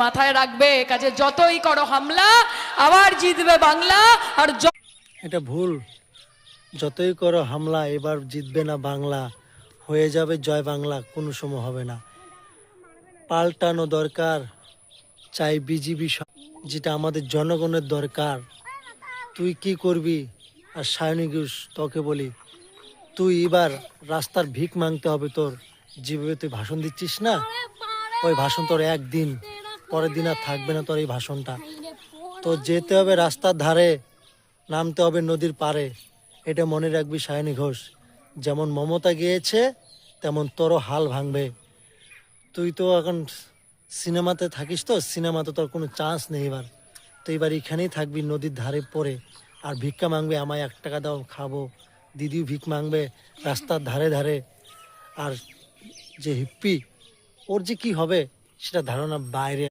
মাথায় রাখবে। কাজে যতই করো হামলা, আবার জিতবে বাংলা। আর এটা ভুল। যতই করো হামলা, এবার জিতবে না বাংলা, হয়ে যাবে জয় বাংলা, কোনো সময় হবে না। পাল্টানো দরকার, চাই বিজিবি, যেটা আমাদের জনগণের দরকার। তুই কি করবি? আর সায়নী ঘোষ, তোকে বলি, তুই এবার রাস্তার ভিক মাংতে হবে তোর। যেভাবে তুই ভাষণ দিচ্ছিস না, ওই ভাষণ তোর একদিন, পরের দিন আর থাকবে না তোর এই ভাষণটা। তো যেতে হবে রাস্তার ধারে, নামতে হবে নদীর পাড়ে। এটা মনে রাখবি সায়নী ঘোষ, যেমন মমতা গিয়েছে তেমন তোরও হাল ভাঙবে। তুই তো এখন সিনেমাতে থাকিস, তো সিনেমাতে তোর কোনো চান্স নেই এবার। তো এবার এখানেই থাকবি নদীর ধারে পড়ে, আর ভিক্ষা মাংবে, আমায় 1 টাকা দাও খাবো। দিদিও ভিক মাংবে রাস্তার ধারে ধারে। আর যে হিপ্পি, ওর যে কি হবে সেটা ধারণা বাইরে।